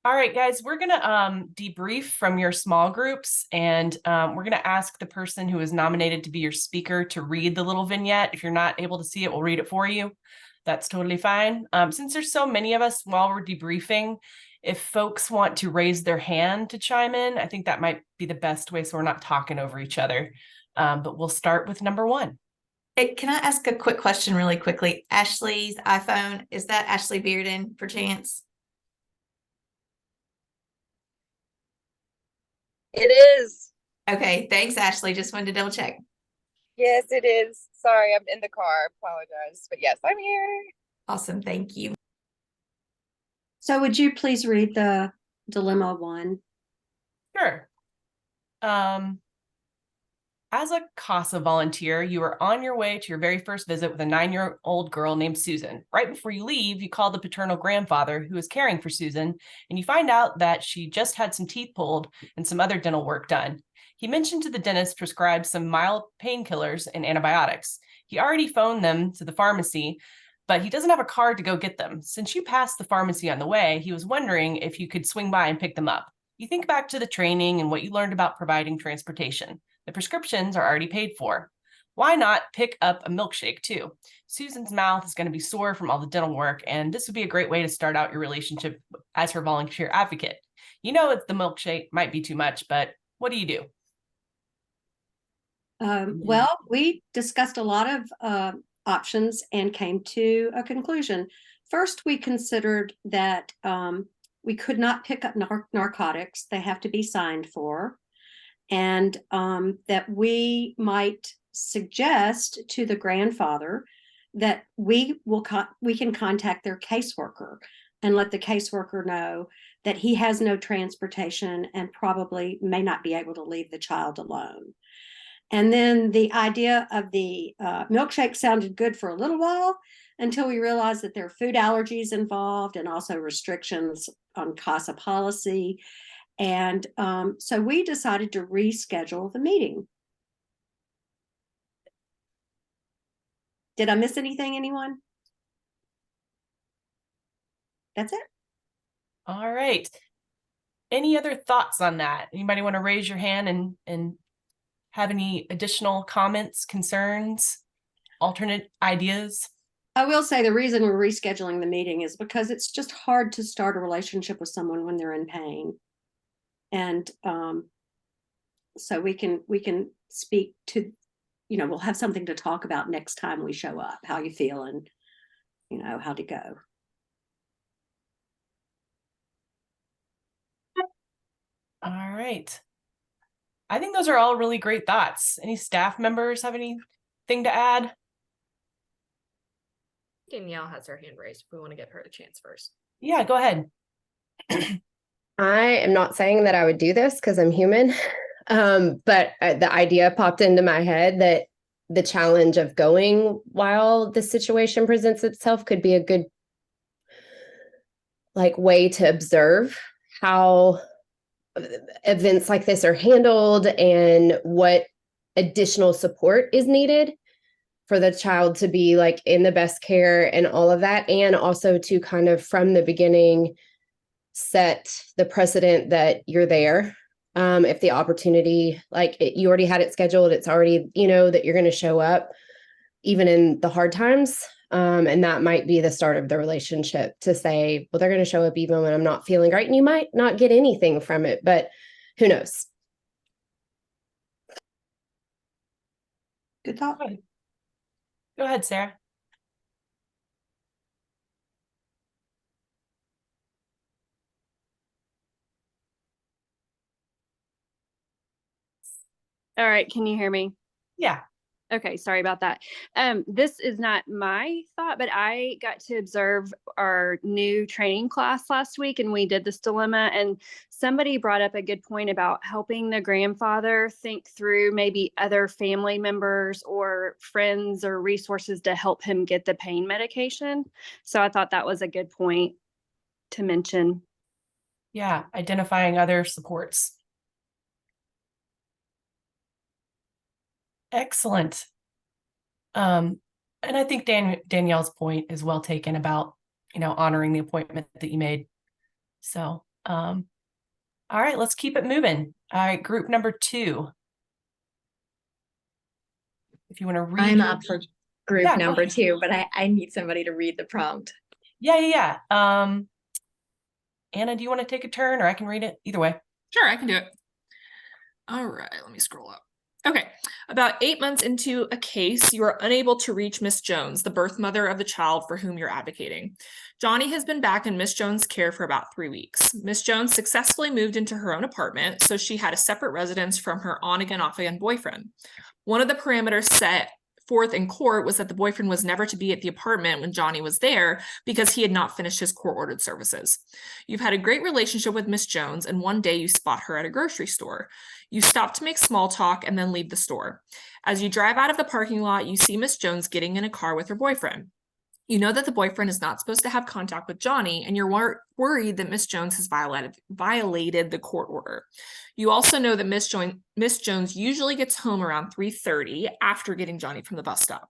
All right, guys, we're going to debrief from your small groups, and we're going to ask the person who is nominated to be your speaker to read the little vignette. If you're not able to see it, we'll read it for you. That's totally fine. Since there's so many of us while we're debriefing, if folks want to raise their hand to chime in, I think that might be the best way so we're not talking over each other. But we'll start with number one. Hey, can I ask a quick question really quickly? Ashley's iPhone, is that Ashley Bearden per chance? It is. Okay, thanks, Ashley. Just wanted to double check. Yes, it is. Sorry, I'm in the car. Apologize. But yes, I'm here. Awesome, thank you. So would you please read the dilemma one? Sure. As a CASA volunteer, you are on your way to your very first visit with a 9-year-old girl named Susan. Right before you leave, you call the paternal grandfather who is caring for Susan, and you find out that she just had some teeth pulled and some other dental work done. He mentioned to the dentist prescribed some mild painkillers and antibiotics. He already phoned them to the pharmacy, but he doesn't have a card to go get them. Since you passed the pharmacy on the way, he was wondering if you could swing by and pick them up. You think back to the training and what you learned about providing transportation. The prescriptions are already paid for. Why not pick up a milkshake too? Susan's mouth is going to be sore from all the dental work, and this would be a great way to start out your relationship as her volunteer advocate. You know, the milkshake might be too much, but what do you do? Well, we discussed a lot of options and came to a conclusion. First, we considered that we could not pick up narcotics. They have to be signed for. And that we might suggest to the grandfather that we can contact their caseworker and let the caseworker know that he has no transportation and probably may not be able to leave the child alone. And then the idea of the milkshake sounded good for a little while until we realized that there are food allergies involved and also restrictions on CASA policy. And so we decided to reschedule the meeting. Did I miss anything, anyone? That's it. All right. Any other thoughts on that? Anybody want to raise your hand and have any additional comments, concerns, alternate ideas? I will say the reason we're rescheduling the meeting is because it's just hard to start a relationship with someone when they're in pain. And so we can speak to, we'll have something to talk about next time we show up, how you feel and, how to go. All right. I think those are all really great thoughts. Any staff members have anything to add? Danielle has her hand raised if we want to give her the chance first. Yeah, go ahead. I am not saying that I would do this because I'm human, but the idea popped into my head that the challenge of going while the situation presents itself could be a good way to observe how events like this are handled and what additional support is needed for the child to be in the best care and all of that, and also to kind of from the beginning set the precedent that you're there. If the opportunity, you already had it scheduled, it's already, that you're going to show up even in the hard times. And that might be the start of the relationship to say, well, they're going to show up even when I'm not feeling right. And you might not get anything from it, but who knows? Good thought. Go ahead, Sarah. All right, can you hear me? Yeah. Okay, sorry about that. This is not my thought, but I got to observe our new training class last week, and we did this dilemma, and somebody brought up a good point about helping the grandfather think through maybe other family members or friends or resources to help him get the pain medication. So I thought that was a good point to mention. Yeah, identifying other supports. Excellent. And I think Danielle's point is well taken about, honoring the appointment that you made. So All right, let's keep it moving. All right, group number 2. If you want to read. I'm up for group Yeah, go number ahead. 2, but I need somebody to read the prompt. Yeah. Anna, do you want to take a turn, or I can read it? Either way. Sure, I can do it. All right, let me scroll up. Okay, about 8 months into a case, you are unable to reach Miss Jones, the birth mother of the child for whom you're advocating. Johnny has been back in Miss Jones' care for about 3 weeks. Miss Jones successfully moved into her own apartment, so she had a separate residence from her on-again, off-again boyfriend. One of the parameters set forth in court was that the boyfriend was never to be at the apartment when Johnny was there because he had not finished his court-ordered services. You've had a great relationship with Miss Jones, and one day you spot her at a grocery store. You stop to make small talk and then leave the store. As you drive out of the parking lot, you see Miss Jones getting in a car with her boyfriend. You know that the boyfriend is not supposed to have contact with Johnny, and you're worried that Miss Jones has violated the court order. You also know that Miss Jones usually gets home around 3:30 after getting Johnny from the bus stop.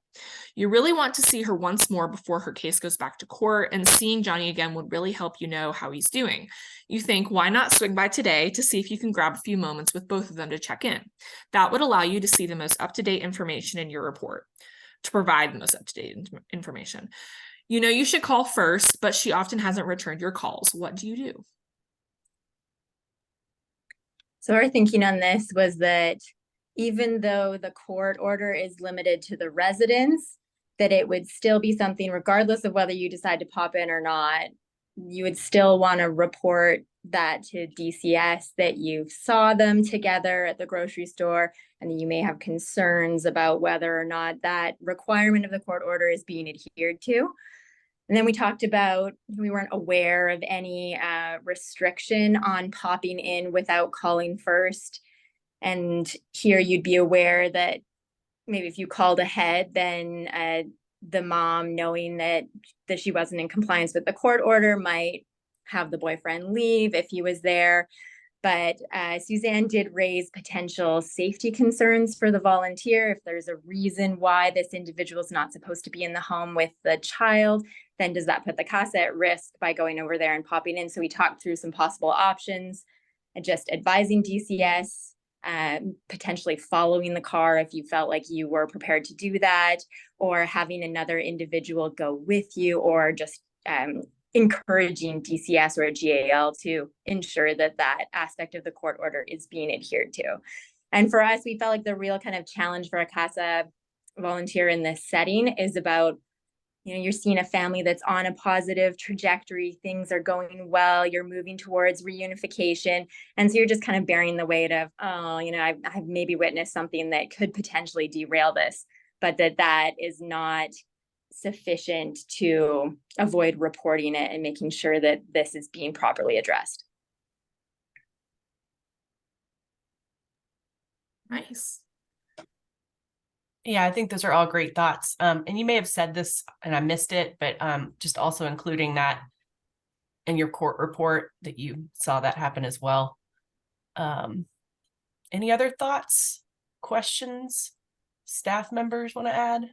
You really want to see her once more before her case goes back to court, and seeing Johnny again would really help you know how he's doing. You think, why not swing by today to see if you can grab a few moments with both of them to check in? That would allow you to see the most up-to-date information in your report. To provide the most up-to-date information. You know you should call first, but she often hasn't returned your calls. What do you do? So our thinking on this was that even though the court order is limited to the residence, that it would still be something, regardless of whether you decide to pop in or not, you would still want to report that to DCS that you saw them together at the grocery store, and you may have concerns about whether or not that requirement of the court order is being adhered to. And then we talked about, we weren't aware of any restriction on popping in without calling first. And here you'd be aware that maybe if you called ahead, then the mom, knowing that she wasn't in compliance with the court order, might have the boyfriend leave if he was there. But Suzanne did raise potential safety concerns for the volunteer. If there's a reason why this individual is not supposed to be in the home with the child, then does that put the CASA at risk by going over there and popping in? So we talked through some possible options, and just advising DCS, potentially following the car if you felt like you were prepared to do that, or having another individual go with you, or just encouraging DCS or a GAL to ensure that that aspect of the court order is being adhered to. And for us, we felt like the real kind of challenge for a CASA volunteer in this setting is about, you're seeing a family that's on a positive trajectory, things are going well, you're moving towards reunification. And so you're just kind of bearing the weight of, I've maybe witnessed something that could potentially derail this, but that is not sufficient to avoid reporting it and making sure that this is being properly addressed. Nice. Yeah, I think those are all great thoughts. And you may have said this and I missed it, but just also including that in your court report that you saw that happen as well. Any other thoughts, questions, staff members want to add?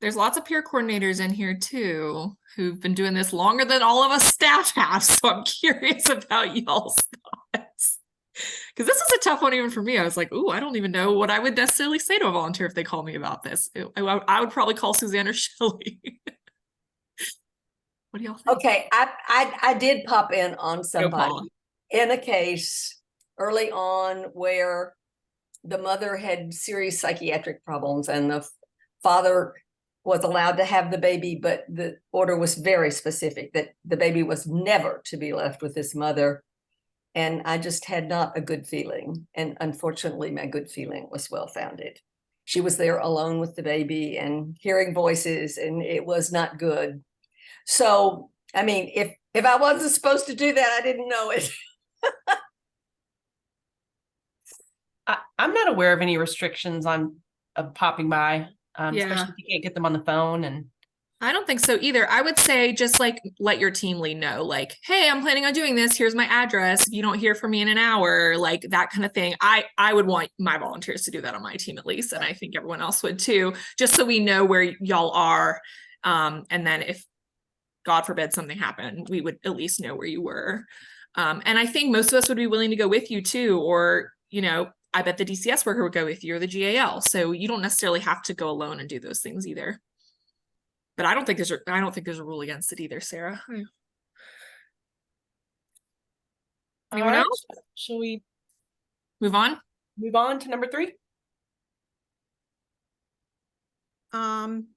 There's lots of peer coordinators in here too, who've been doing this longer than all of us staff have. So I'm curious about y'all's thoughts. Because this is a tough one even for me. I was like, ooh, I don't even know what I would necessarily say to a volunteer if they called me about this. I would probably call Suzanne or Shelley. What do y'all think? Okay, I did pop in on somebody in a case early on where the mother had serious psychiatric problems and the father was allowed to have the baby, but the order was very specific that the baby was never to be left with his mother. And I just had not a good feeling. And unfortunately, my good feeling was well-founded. She was there alone with the baby and hearing voices, and it was not good. So, I mean, if I wasn't supposed to do that, I didn't know it. I'm not aware of any restrictions on popping by, Yeah. especially if you can't get them on the phone. And I don't think so either. I would say just like let your team lead know, like, hey, I'm planning on doing this. Here's my address. If you don't hear from me in an hour, like that kind of thing. I would want my volunteers to do that on my team at least. And I think everyone else would too, just so we know where y'all are. And then if God forbid something happened, we would at least know where you were. And I think most of us would be willing to go with you too, or, you know, I bet the DCS worker would go with you or the GAL. So you don't necessarily have to go alone and do those things either. But I don't think there's a rule against it either, Sarah. Anyone All right. else? Shall we Move on? move on to number 3?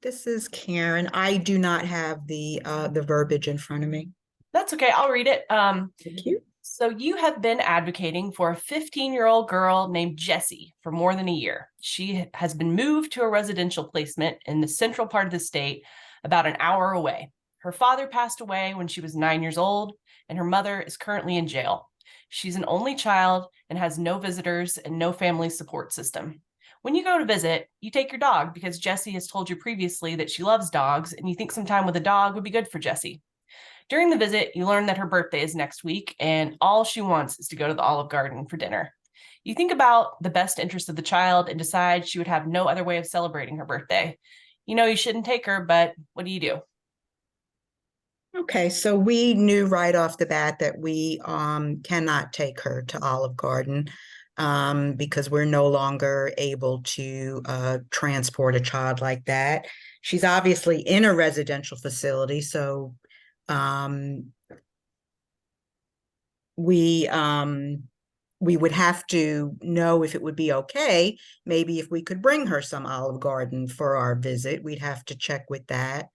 This is Karen. I do not have the verbiage in front of me. That's okay. I'll read it. Thank you. So you have been advocating for a 15-year-old girl named Jessie for more than a year. She has been moved to a residential placement in the central part of the state, about an hour away. Her father passed away when she was 9 years old, and her mother is currently in jail. She's an only child and has no visitors and no family support system. When you go to visit, you take your dog because Jessie has told you previously that she loves dogs and you think some time with a dog would be good for Jessie. During the visit, you learn that her birthday is next week and all she wants is to go to the Olive Garden for dinner. You think about the best interest of the child and decide she would have no other way of celebrating her birthday. You know you shouldn't take her, but what do you do? Okay, so we knew right off the bat that we cannot take her to Olive Garden because we're no longer able to transport a child like that. She's obviously in a residential facility, so we would have to know if it would be okay, maybe if we could bring her some Olive Garden for our visit. We'd have to check with that.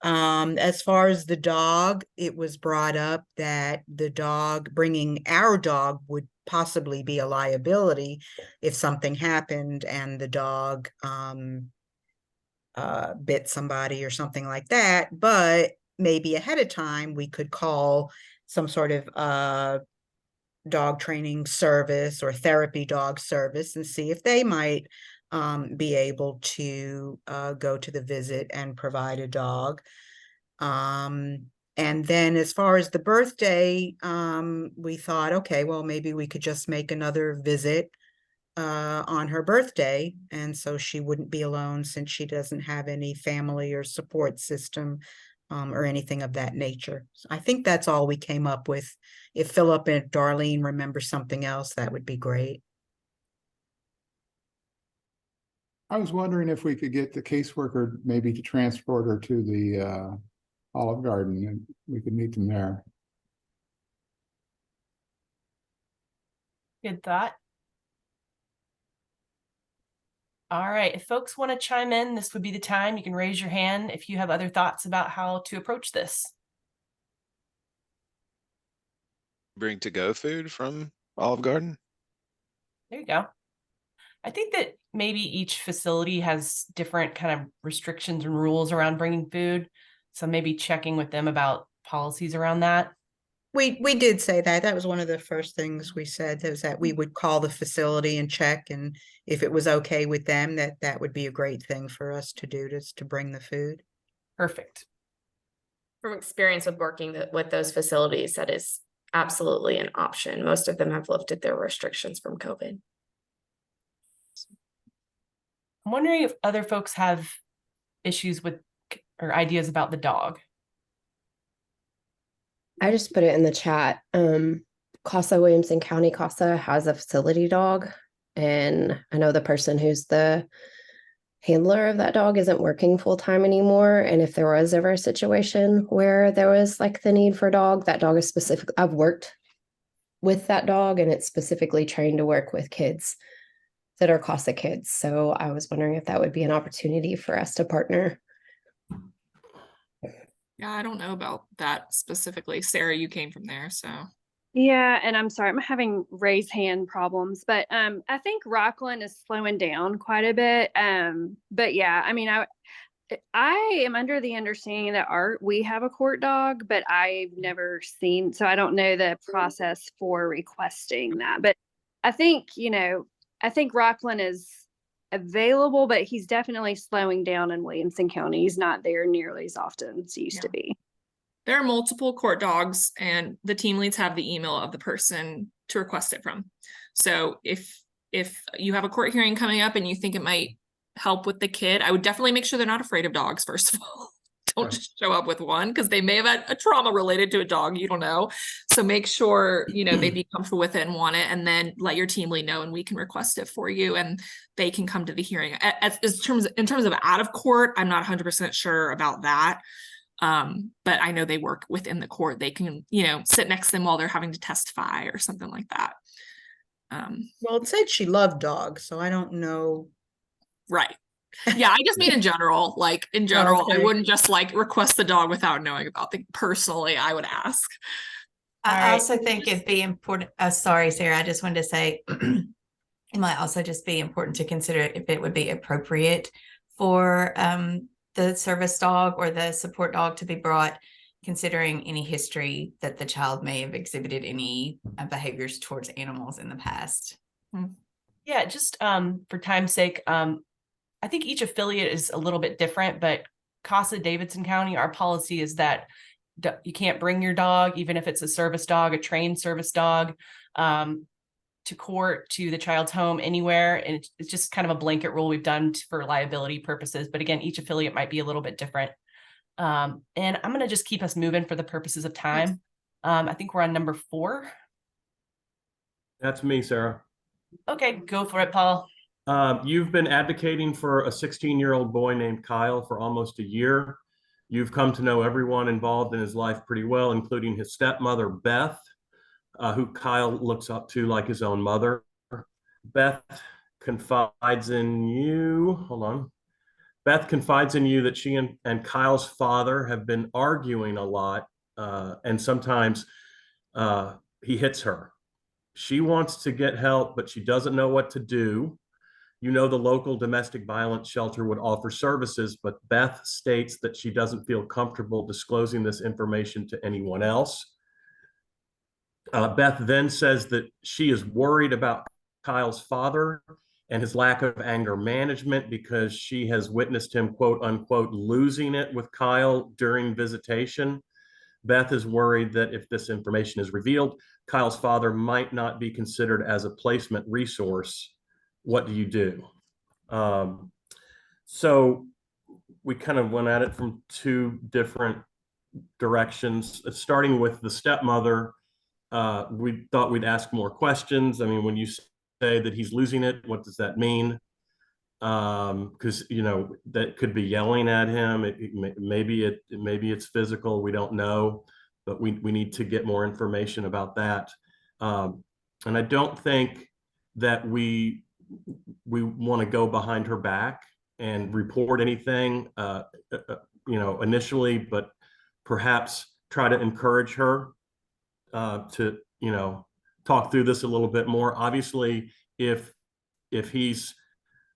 As far as the dog, it was brought up that bringing our dog would possibly be a liability if something happened and the dog bit somebody or something like that. But maybe ahead of time, we could call some sort of dog training service or therapy dog service and see if they might be able to go to the visit and provide a dog. And then as far as the birthday, we thought, okay, well, maybe we could just make another visit on her birthday. And so she wouldn't be alone since she doesn't have any family or support system or anything of that nature. So I think that's all we came up with. If Philip and Darlene remember something else, that would be great. I was wondering if we could get the caseworker maybe to transport her to the Olive Garden and we could meet them there. Good thought. All right, if folks want to chime in, this would be the time. You can raise your hand if you have other thoughts about how to approach this. Bring to-go food from Olive Garden? There you go. I think that maybe each facility has different kind of restrictions and rules around bringing food. So maybe checking with them about policies around that. We did say that. That was one of the first things we said, was that we would call the facility and check, and if it was okay with them, that would be a great thing for us to do, just to bring the food. Perfect. From experience with working with those facilities, that is absolutely an option. Most of them have lifted their restrictions from COVID. I'm wondering if other folks have issues with or ideas about the dog. I just put it in the chat. CASA, Williamson County CASA, has a facility dog. And I know the person who's the handler of that dog isn't working full time anymore. And if there was ever a situation where there was like the need for a dog, that dog is specific. I've worked with that dog and it's specifically trained to work with kids that are CASA kids. So I was wondering if that would be an opportunity for us to partner. Yeah, I don't know about that specifically. Sarah, you came from there, so. Yeah, and I'm sorry, I'm having raise hand problems, but I think Rockland is slowing down quite a bit. But yeah, I mean, I am under the understanding that we have a court dog, but I've never seen, so I don't know the process for requesting that. But I think, I think Rockland is available, but he's definitely slowing down in Williamson County. He's not there nearly as often as he used to be. There are multiple court dogs and the team leads have the email of the person to request it from. So if you have a court hearing coming up and you think it might help with the kid, I would definitely make sure they're not afraid of dogs, first of all. Don't just show up with one, because they may have had a trauma related to a dog. You don't know. So make sure, they be comfortable with it and want it, and then let your team lead know, and we can request it for you, and they can come to the hearing. In terms of out of court, I'm not 100% sure about that. But I know they work within the court. They can, sit next to them while they're having to testify or something like that. Well, it said she loved dogs, so I don't know. Right. Yeah, I just mean in general, I wouldn't just request the dog without knowing about the personally, I would ask. I also think it'd be important. Sorry, Sarah, I just wanted to say it might also just be important to consider if it would be appropriate for the service dog or the support dog to be brought, considering any history that the child may have exhibited any behaviors towards animals in the past. Yeah, just for time's sake, I think each affiliate is a little bit different, but CASA Davidson County, our policy is that you can't bring your dog, even if it's a service dog, a trained service dog, to court, to the child's home, anywhere. And it's just kind of a blanket rule we've done for liability purposes. But again, each affiliate might be a little bit different. And I'm going to just keep us moving for the purposes of time. I think we're on number 4. That's me, Sarah. Okay, go for it, Paul. You've been advocating for a 16-year-old boy named Kyle for almost a year. You've come to know everyone involved in his life pretty well, including his stepmother, Beth, who Kyle looks up to like his own mother. Beth confides in you. Hold on. Beth confides in you that she and Kyle's father have been arguing a lot, and sometimes he hits her. She wants to get help, but she doesn't know what to do. The local domestic violence shelter would offer services, but Beth states that she doesn't feel comfortable disclosing this information to anyone else. Beth then says that she is worried about Kyle's father and his lack of anger management because she has witnessed him, quote unquote, losing it with Kyle during visitation. Beth is worried that if this information is revealed, Kyle's father might not be considered as a placement resource. What do you do? So we kind of went at it from 2 different directions, starting with the stepmother. We thought we'd ask more questions. I mean, when you say that he's losing it, what does that mean? Because that could be yelling at him. Maybe it's physical. We don't know, but we need to get more information about that. And I don't think that we want to go behind her back and report anything, initially, but perhaps try to encourage her to, talk through this a little bit more. Obviously, if he's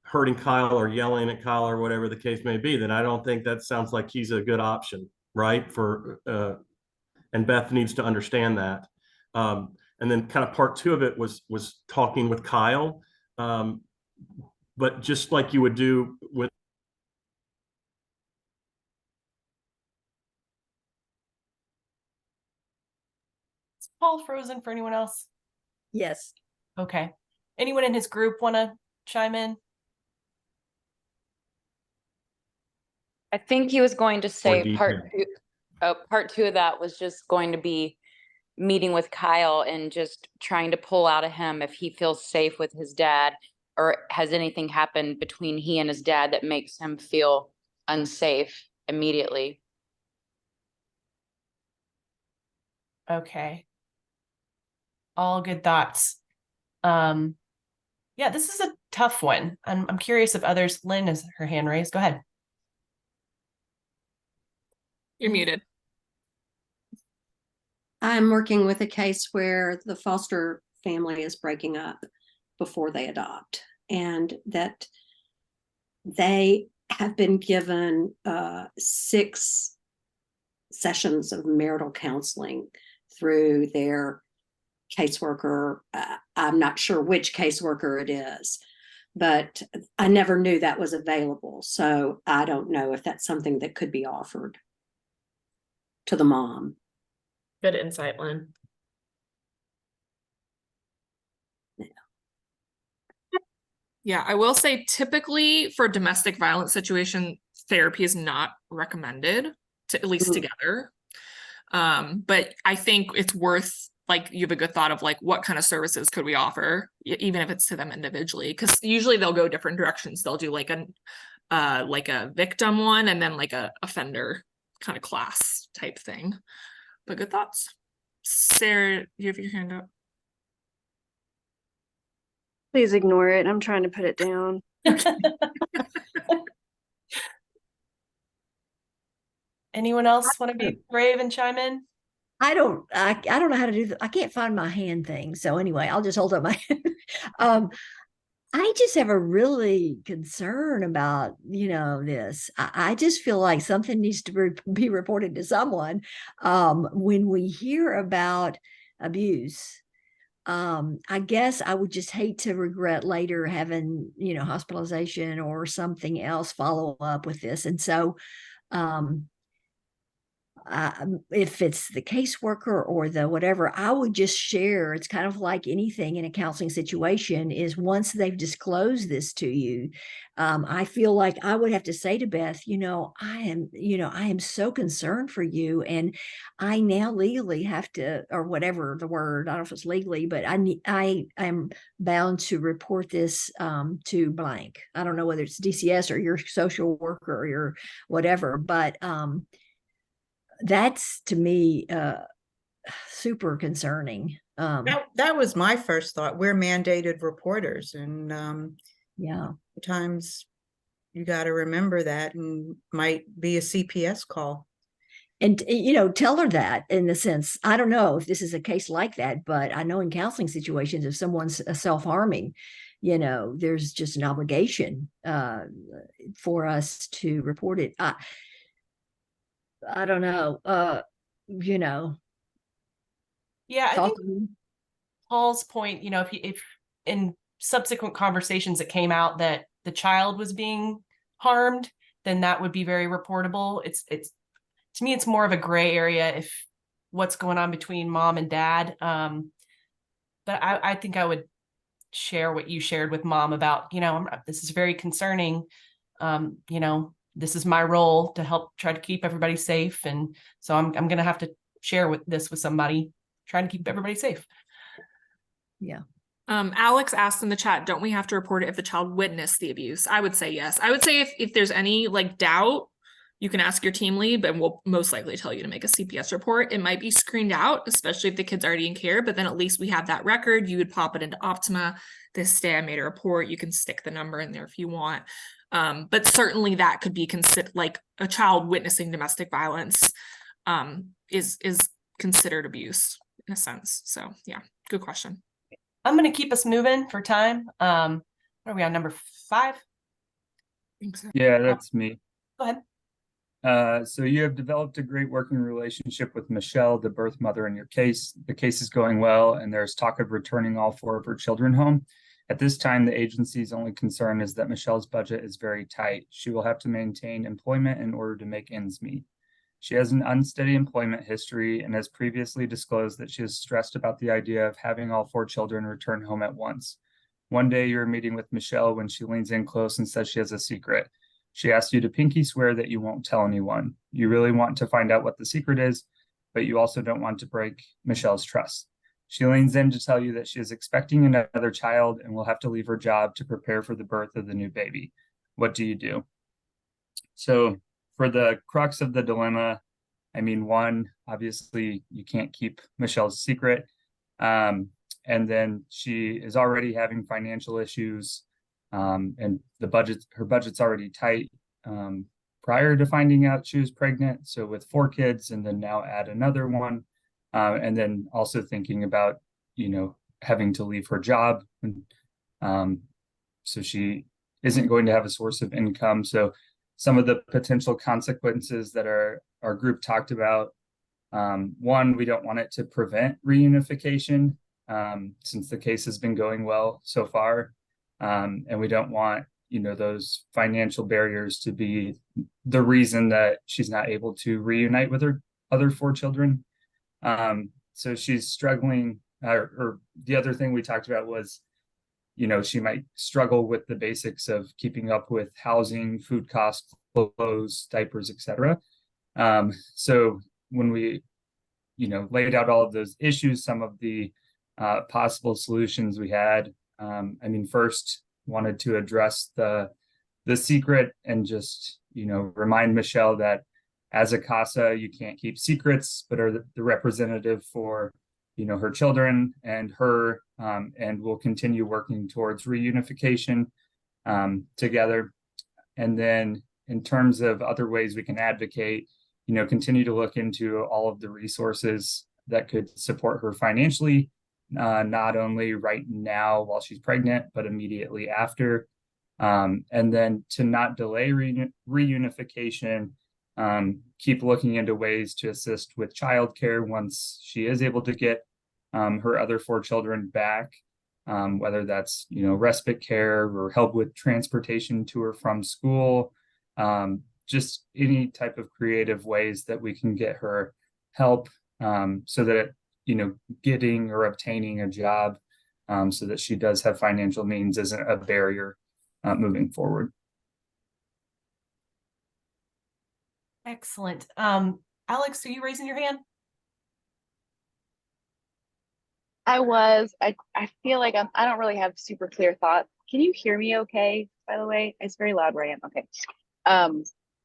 hurting Kyle or yelling at Kyle or whatever the case may be, then I don't think that sounds like he's a good option, right? And Beth needs to understand that. And then kind of part 2 of it was talking with Kyle, but just like you would do with. Is Paul frozen for anyone else? Yes. Okay. Anyone in his group want to chime in? I think he was going to say part 2 of that was just going to be meeting with Kyle and just trying to pull out of him if he feels safe with his dad, or has anything happened between he and his dad that makes him feel unsafe immediately. Okay. All good thoughts. Yeah, this is a tough one. I'm curious if others. Lynn has her hand raised. Go ahead. You're muted. I'm working with a case where the foster family is breaking up before they adopt, and that they have been given 6 sessions of marital counseling through their caseworker. I'm not sure which caseworker it is, but I never knew that was available. So I don't know if that's something that could be offered to the mom. Good insight, Lynn. Yeah, I will say typically for domestic violence situation, therapy is not recommended. to at least together. But I think it's worth, like, you have a good thought of like, what kind of services could we offer, even if it's to them individually, because usually they'll go different directions. They'll do like a victim one and then like a offender kind of class type thing. But good thoughts. Sarah, you have your hand up. Please ignore it. I'm trying to put it down. Anyone else want to be brave and chime in? I don't know how to do that. I can't find my hand thing. So anyway, I'll just hold up my I just have a really concern about, this. I just feel like something needs to be reported to someone. When we hear about abuse, I guess I would just hate to regret later having, hospitalization or something else follow up with this. And so, if it's the caseworker or the whatever, I would just share. It's kind of like anything in a counseling situation is once they've disclosed this to you, I feel like I would have to say to Beth, I am so concerned for you. And I now legally have to, or whatever the word, I don't know if it's legally, but I am bound to report this to blank. I don't know whether it's DCS or your social worker or your whatever, but that's to me super concerning. That was my first thought. We're mandated reporters, and yeah, sometimes you got to remember that, and might be a CPS call. And tell her that, in the sense, I don't know if this is a case like that, but I know in counseling situations, if someone's self-harming, there's just an obligation for us to report it. I don't know. Yeah, I think Paul's point, if in subsequent conversations it came out that the child was being harmed, then that would be very reportable. It's to me, it's more of a gray area if what's going on between mom and dad. But I think I would share what you shared with mom about, this is very concerning. This is my role to help try to keep everybody safe. And so I'm going to have to share this with somebody, trying to keep everybody safe. Yeah. Alex asked in the chat, don't we have to report it if the child witnessed the abuse? I would say yes. I would say if there's any doubt, you can ask your team lead, but we'll most likely tell you to make a CPS report. It might be screened out, especially if the kid's already in care, but then at least we have that record. You would pop it into Optima. This day I made a report. You can stick the number in there if you want. But certainly that could be considered, like, a child witnessing domestic violence is considered abuse in a sense. So yeah, good question. I'm going to keep us moving for time. What are we on, number 5? So. Yeah, that's me. Go ahead. So you have developed a great working relationship with Michelle, the birth mother in your case. The case is going well, and there's talk of returning all 4 of her children home. At this time, the agency's only concern is that Michelle's budget is very tight. She will have to maintain employment in order to make ends meet. She has an unsteady employment history and has previously disclosed that she is stressed about the idea of having all 4 children return home at once. One day you're meeting with Michelle when she leans in close and says she has a secret. She asks you to pinky swear that you won't tell anyone. You really want to find out what the secret is, but you also don't want to break Michelle's trust. She leans in to tell you that she is expecting another child and will have to leave her job to prepare for the birth of the new baby. What do you do? So for the crux of the dilemma, I mean, one, obviously you can't keep Michelle's secret. And then she is already having financial issues. And her budget's already tight prior to finding out she was pregnant. So with 4 kids and then now add another one. And then also thinking about, having to leave her job. So she isn't going to have a source of income. So some of the potential consequences that our group talked about, one, we don't want it to prevent reunification since the case has been going well so far. And we don't want, those financial barriers to be the reason that she's not able to reunite with her other 4 children. So she's struggling, or the other thing we talked about was, she might struggle with the basics of keeping up with housing, food costs, clothes, diapers, etc. So when we, laid out all of those issues, some of the possible solutions we had, first wanted to address the secret and just, remind Michelle that as a CASA, you can't keep secrets, but are the representative for, her children and her, and we'll continue working towards reunification together. And then in terms of other ways we can advocate, continue to look into all of the resources that could support her financially, not only right now while she's pregnant, but immediately after. And then to not delay reunification, keep looking into ways to assist with childcare once she is able to get her other 4 children back, whether that's, respite care or help with transportation to or from school, just any type of creative ways that we can get her help, so that, getting or obtaining a job, so that she does have financial means isn't a barrier moving forward. Excellent. Alex, are you raising your hand? I feel like I don't really have super clear thoughts. Can you hear me okay, by the way? It's very loud where I am. Okay.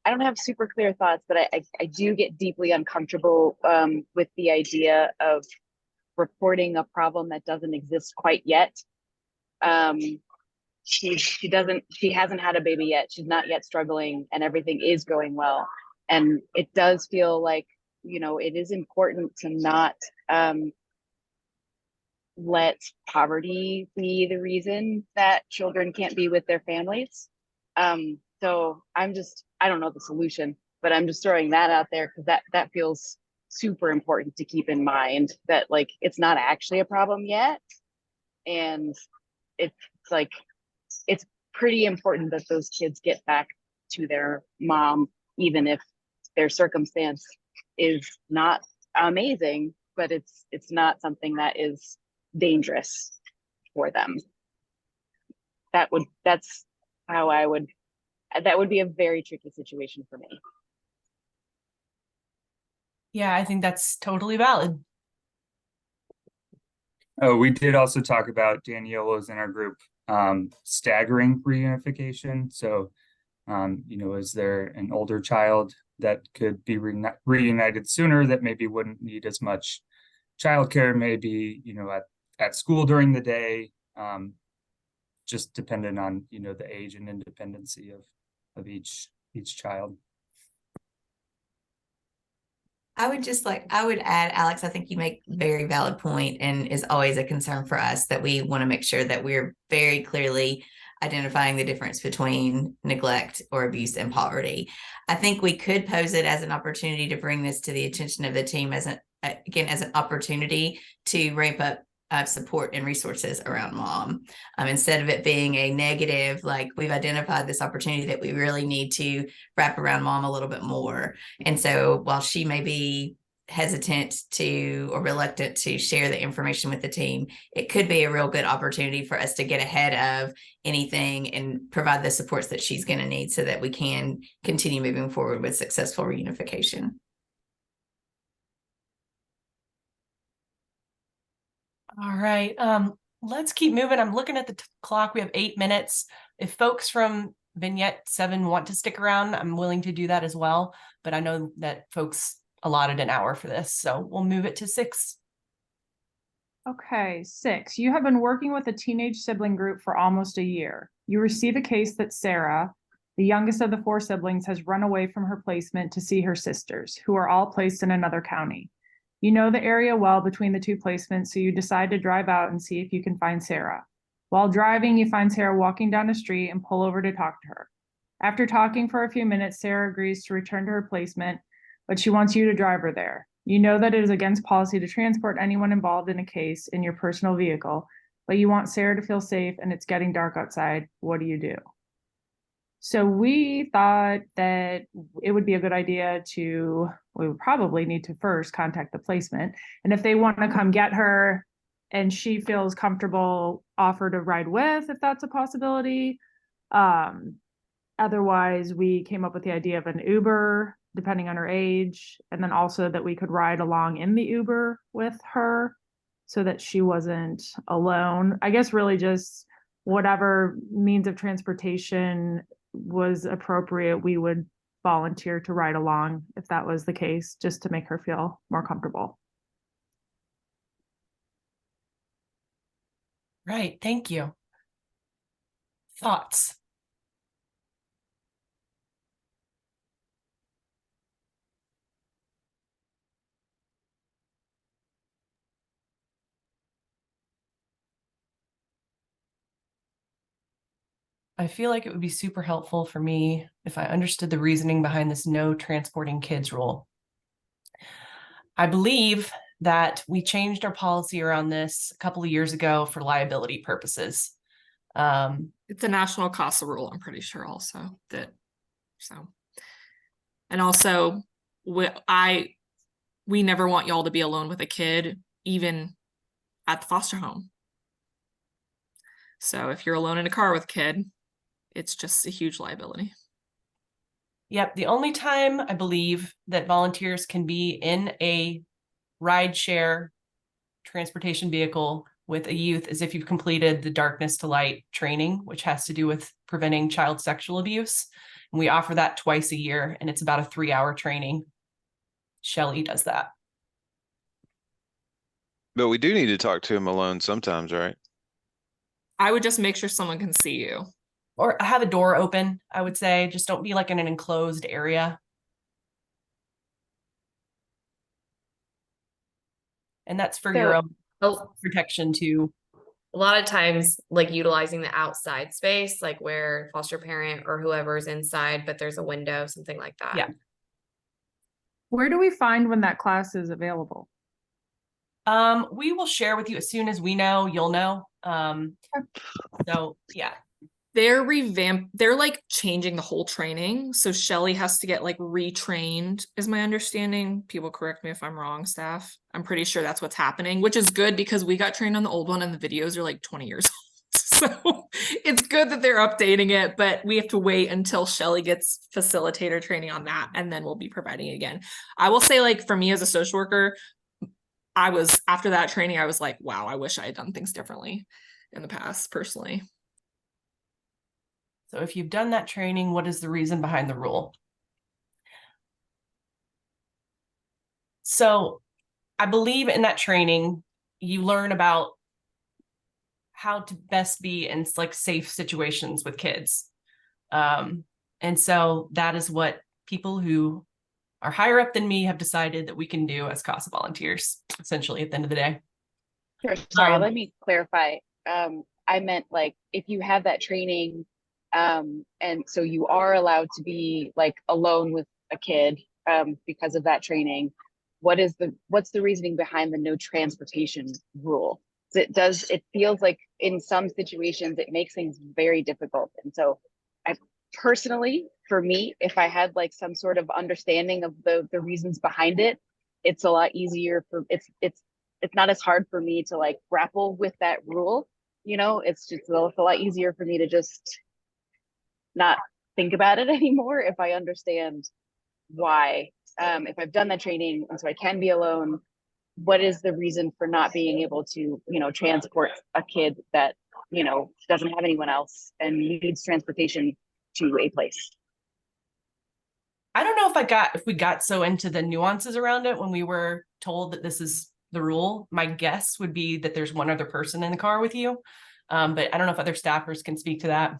I don't have super clear thoughts, but I do get deeply uncomfortable with the idea of reporting a problem that doesn't exist quite yet. She hasn't had a baby yet. She's not yet struggling, and everything is going well. And it does feel like, it is important to not let poverty be the reason that children can't be with their families. So I don't know the solution, but I'm just throwing that out there because that feels super important to keep in mind, that like it's not actually a problem yet. And it's like, it's pretty important that those kids get back to their mom, even if their circumstance is not amazing, but it's not something that is dangerous for them. That would be a very tricky situation for me. Yeah, I think that's totally valid. Oh, we did also talk about, Danielle was in our group, staggering reunification. So, is there an older child that could be reunited sooner that maybe wouldn't need as much childcare, maybe, at school during the day, just dependent on, the age and independency of each child. I would add, Alex, I think you make a very valid point, and is always a concern for us that we want to make sure that we're very clearly identifying the difference between neglect or abuse and poverty. I think we could pose it as an opportunity to bring this to the attention of the team as an opportunity to ramp up support and resources around mom, instead of it being a negative, like we've identified this opportunity that we really need to wrap around mom a little bit more. And so while she may be hesitant to or reluctant to share the information with the team, it could be a real good opportunity for us to get ahead of anything and provide the supports that she's going to need so that we can continue moving forward with successful reunification. All right. Let's keep moving. I'm looking at the clock. We have 8 minutes. If folks from Vignette 7 want to stick around, I'm willing to do that as well. But I know that folks allotted an hour for this, so we'll move it to 6. Okay, 6. You have been working with a teenage sibling group for almost a year. You receive a case that Sarah, the youngest of the 4 siblings, has run away from her placement to see her sisters, who are all placed in another county. You know the area well between the 2 placements, so you decide to drive out and see if you can find Sarah. While driving, you find Sarah walking down a street and pull over to talk to her. After talking for a few minutes, Sarah agrees to return to her placement, but she wants you to drive her there. You know that it is against policy to transport anyone involved in a case in your personal vehicle, but you want Sarah to feel safe and it's getting dark outside. What do you do? So we thought that it would be a good idea we would probably need to first contact the placement. And if they want to come get her and she feels comfortable, offer to ride with, if that's a possibility. Otherwise, we came up with the idea of an Uber depending on her age, and then also that we could ride along in the Uber with her so that she wasn't alone. I guess really just whatever means of transportation was appropriate, we would volunteer to ride along if that was the case, just to make her feel more comfortable. Right. Thank you. Thoughts? I feel like it would be super helpful for me if I understood the reasoning behind this no transporting kids rule. I believe that we changed our policy around this a couple of years ago for liability purposes. It's a national CASA rule, I'm pretty sure also that, so. And also, we never want y'all to be alone with a kid, even at the foster home. So if you're alone in a car with a kid, it's just a huge liability. Yep. The only time I believe that volunteers can be in a rideshare transportation vehicle with a youth is if you've completed the Darkness to Light training, which has to do with preventing child sexual abuse. And we offer that twice a year, and it's about a 3-hour training. Shelley does that. But we do need to talk to him alone sometimes, right? I would just make sure someone can see you. Or have a door open, I would say. Just don't be like in an enclosed area. And that's for your own protection too. A lot of times, like utilizing the outside space, like where foster parent or whoever is inside, but there's a window, something like that. Yeah. Where do we find when that class is available? We will share with you as soon as we know, you'll know. So yeah. They're like changing the whole training. So Shelley has to get like retrained, is my understanding. People correct me if I'm wrong, staff. I'm pretty sure that's what's happening, which is good because we got trained on the old one and the videos are like 20 years old. So it's good that they're updating it, but we have to wait until Shelley gets facilitator training on that, and then we'll be providing it again. I will say, like, for me as a social worker, after that training, I was like, wow, I wish I had done things differently in the past, personally. So if you've done that training, what is the reason behind the rule? So I believe in that training, you learn about how to best be in like safe situations with kids. And so that is what people who are higher up than me have decided that we can do as CASA volunteers, essentially, at the end of the day. Sure. Sorry, let me clarify. I meant like if you have that training, and so you are allowed to be like alone with a kid because of that training. What's the reasoning behind the no transportation rule? It feels like in some situations it makes things very difficult. And so I personally, for me, if I had like some sort of understanding of the reasons behind it, it's a lot easier for it's not as hard for me to like grapple with that rule. You know, it's a lot easier for me to just not think about it anymore if I understand why. If I've done that training and so I can be alone, what is the reason for not being able to, transport a kid that, doesn't have anyone else and needs transportation to a place? I don't know if we got so into the nuances around it when we were told that this is the rule. My guess would be that there's one other person in the car with you. But I don't know if other staffers can speak to that.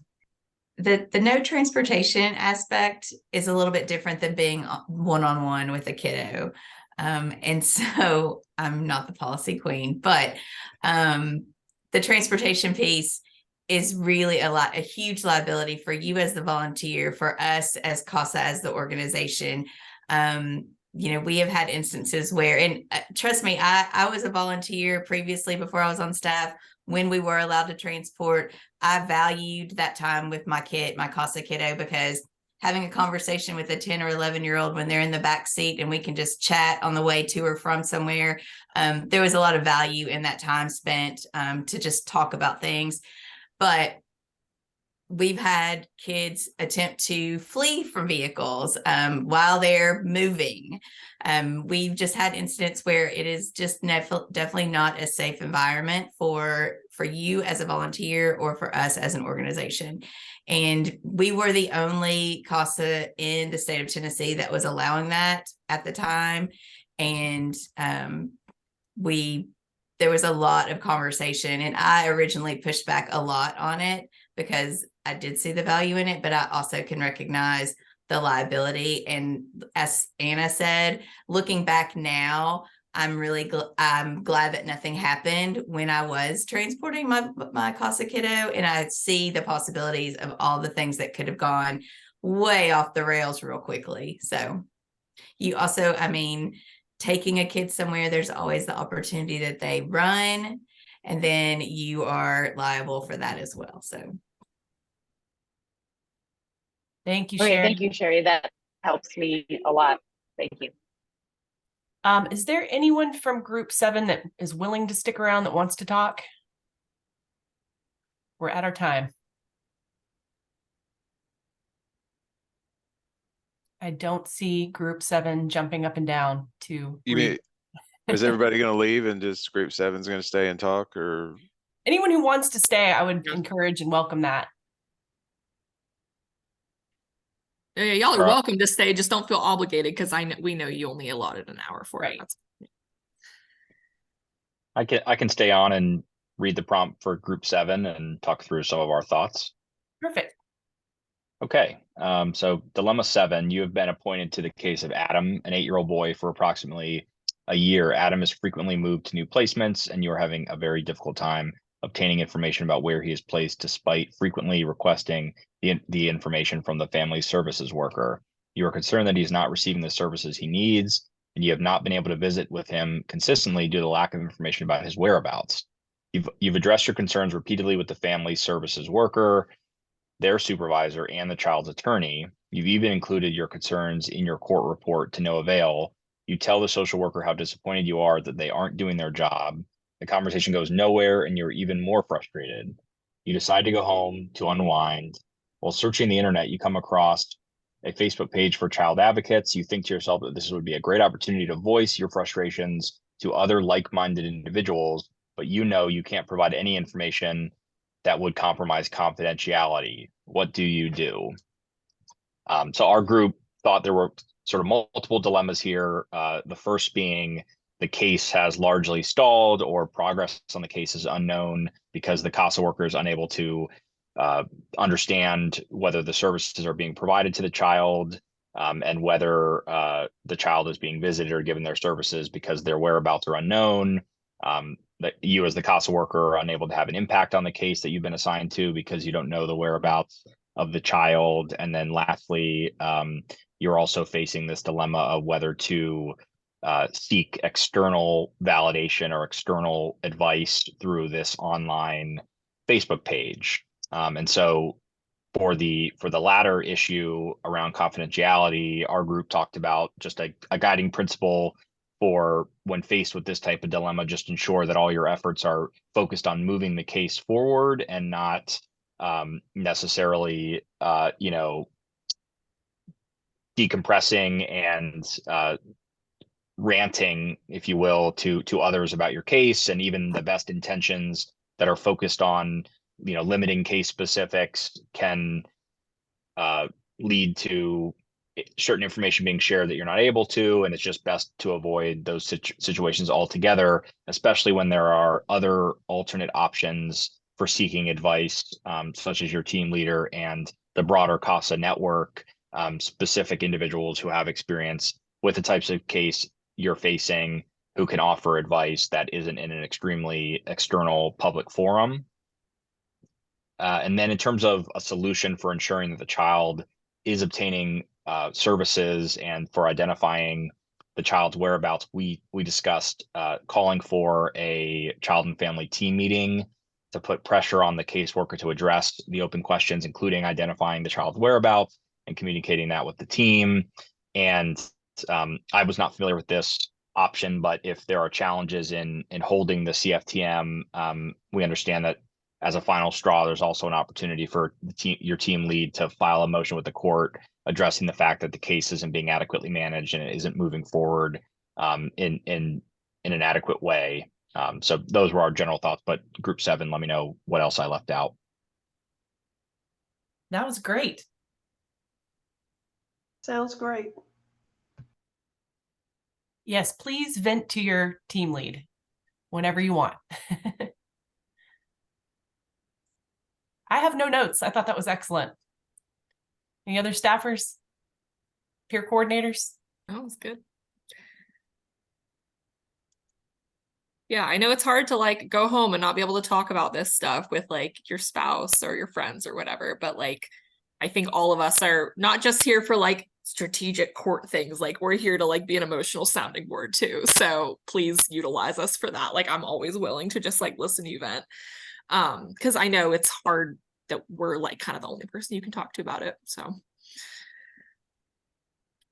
The no transportation aspect is a little bit different than being one-on-one with a kiddo. And so I'm not the policy queen, but the transportation piece is really a huge liability for you as the volunteer, for us as CASA, as the organization. We have had instances where, and trust me, I was a volunteer previously before I was on staff. When we were allowed to transport, I valued that time with my CASA kiddo, because having a conversation with a 10 or 11-year-old when they're in the back seat and we can just chat on the way to or from somewhere, there was a lot of value in that time spent to just talk about things. But we've had kids attempt to flee from vehicles while they're moving. We've just had incidents where it is just definitely not a safe environment for you as a volunteer or for us as an organization. And we were the only CASA in the state of Tennessee that was allowing that at the time. And there was a lot of conversation, and I originally pushed back a lot on it because I did see the value in it, but I also can recognize the liability. And as Anna said, looking back now, I'm glad that nothing happened when I was transporting my CASA kiddo, and I see the possibilities of all the things that could have gone way off the rails real quickly. So you also, I mean, taking a kid somewhere, there's always the opportunity that they run, and then you are liable for that as well. So thank you, Okay, Sherry. thank you, Sherry. That helps me a lot. Thank you. Is there anyone from group 7 that is willing to stick around that wants to talk? We're at our time. I don't see group 7 jumping up and down to You mean, is everybody going to leave and just group 7's going to stay and talk, or anyone who wants to stay? I would encourage and welcome that. Yeah, y'all are welcome to stay. Just don't feel obligated, because we know you only allotted an hour for it. I can stay on and read the prompt for group 7 and talk through some of our thoughts. Perfect. Okay, so dilemma 7, you have been appointed to the case of Adam, an 8-year-old boy, for approximately a year. Adam has frequently moved to new placements, and you are having a very difficult time obtaining information about where he is placed, despite frequently requesting the information from the family services worker. You are concerned that he is not receiving the services he needs, and you have not been able to visit with him consistently due to the lack of information about his whereabouts. You've addressed your concerns repeatedly with the family services worker, their supervisor, and the child's attorney. You've even included your concerns in your court report to no avail. You tell the social worker how disappointed you are that they aren't doing their job. The conversation goes nowhere, and you're even more frustrated. You decide to go home to unwind. While searching the internet, you come across a Facebook page for child advocates. You think to yourself that this would be a great opportunity to voice your frustrations to other like-minded individuals, but you know you can't provide any information that would compromise confidentiality. What do you do? So our group thought there were sort of multiple dilemmas here. The first being the case has largely stalled, or progress on the case is unknown because the CASA worker is unable to understand whether the services are being provided to the child, and whether the child is being visited or given their services because their whereabouts are unknown. That you as the CASA worker are unable to have an impact on the case that you've been assigned to because you don't know the whereabouts of the child. And then lastly, you're also facing this dilemma of whether to seek external validation or external advice through this online Facebook page. And so for the latter issue around confidentiality, our group talked about just a guiding principle for when faced with this type of dilemma. Just ensure that all your efforts are focused on moving the case forward and not necessarily, decompressing and ranting, if you will, to others about your case, and even the best intentions that are focused on, limiting case specifics can lead to certain information being shared that you're not able to, and it's just best to avoid those situations altogether, especially when there are other alternate options for seeking advice, such as your team leader and the broader CASA network, specific individuals who have experience with the types of case you're facing, who can offer advice that isn't in an extremely external public forum. And then in terms of a solution for ensuring that the child is obtaining services and for identifying the child's whereabouts, we discussed calling for a child and family team meeting to put pressure on the caseworker to address the open questions, including identifying the child's whereabouts and communicating that with the team. And I was not familiar with this option, but if there are challenges in holding the CFTM, we understand that as a final straw, there's also an opportunity for your team lead to file a motion with the court addressing the fact that the case isn't being adequately managed and it isn't moving forward in an adequate way. So those were our general thoughts, but group 7, let me know what else I left out. That was great. Sounds great. Yes, please vent to your team lead whenever you want. I have no notes. I thought that was excellent. Any other staffers? Peer coordinators? That was good. Yeah, I know it's hard to like go home and not be able to talk about this stuff with like your spouse or your friends or whatever, but like I think all of us are not just here for like strategic court things, like we're here to like be an emotional sounding board too. So please utilize us for that. Like I'm always willing to just like listen to you vent. Because I know it's hard that we're like kind of the only person you can talk to about it. So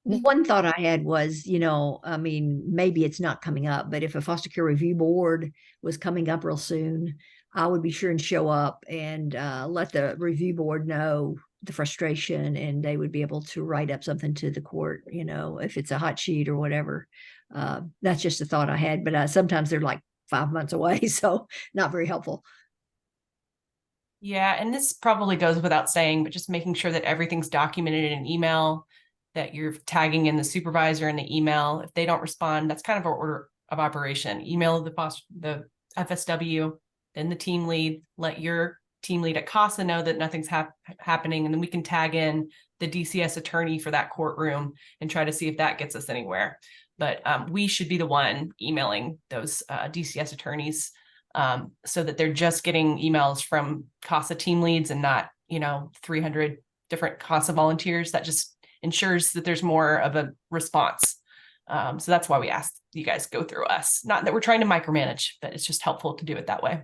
one thought I had was, I mean, maybe it's not coming up, but if a foster care review board was coming up real soon, I would be sure and show up and let the review board know the frustration, and they would be able to write up something to the court, if it's a hot sheet or whatever. That's just a thought I had, but sometimes they're like 5 months away, so not very helpful. Yeah, and this probably goes without saying, but just making sure that everything's documented in an email, that you're tagging in the supervisor in the email. If they don't respond, that's kind of our order of operation. Email the FSW, then the team lead, let your team lead at CASA know that nothing's happening, and then we can tag in the DCS attorney for that courtroom and try to see if that gets us anywhere. But we should be the one emailing those DCS attorneys so that they're just getting emails from CASA team leads and not, 300 different CASA volunteers. That just ensures that there's more of a response. So that's why we asked you guys go through us. Not that we're trying to micromanage, but it's just helpful to do it that way.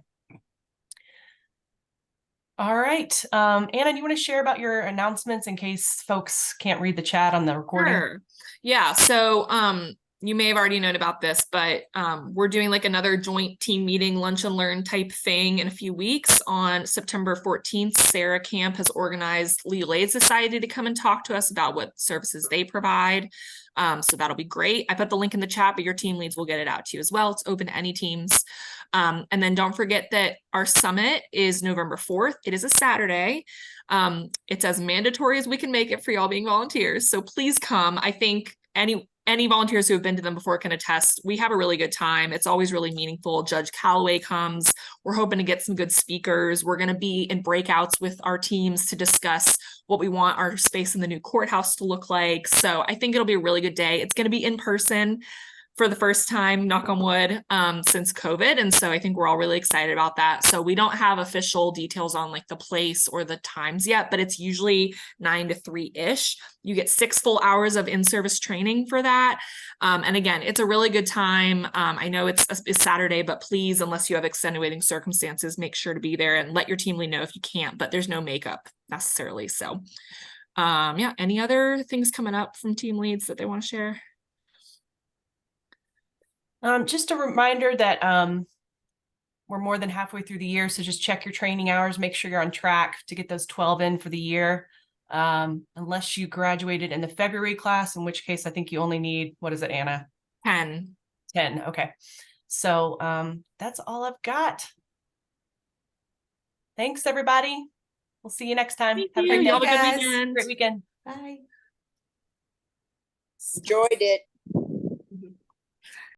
All right. Anna, do you want to share about your announcements in case folks can't read the chat on the recording? Sure. Yeah. So you may have already known about this, but we're doing like another joint team meeting, lunch and learn type thing in a few weeks. On September 14th, Sarah Camp has organized Legal Aid Society to come and talk to us about what services they provide. So that'll be great. I put the link in the chat, but your team leads will get it out to you as well. It's open to any teams. And then don't forget that our summit is November 4th. It is a Saturday. It's as mandatory as we can make it for y'all being volunteers. So please come. I think any volunteers who have been to them before can attest. We have a really good time. It's always really meaningful. Judge Calloway comes. We're hoping to get some good speakers. We're going to be in breakouts with our teams to discuss what we want our space in the new courthouse to look like. So I think it'll be a really good day. It's going to be in person for the first time, knock on wood, since COVID. And so I think we're all really excited about that. So we don't have official details on like the place or the times yet, but it's usually 9 to 3-ish. You get 6 full hours of in-service training for that. And again, it's a really good time. I know it's Saturday, but please, unless you have extenuating circumstances, make sure to be there and let your team lead know if you can't, but there's no makeup necessarily. So yeah, any other things coming up from team leads that they want to share? Just a reminder that we're more than halfway through the year, so just check your training hours, make sure you're on track to get those 12 in for the year. Unless you graduated in the February class, in which case I think you only need, what is it, Anna? 10. Okay. So that's all I've got. Thanks, everybody. We'll see you next time. Have a great day. Have a good weekend. Great weekend. Bye. Enjoyed it.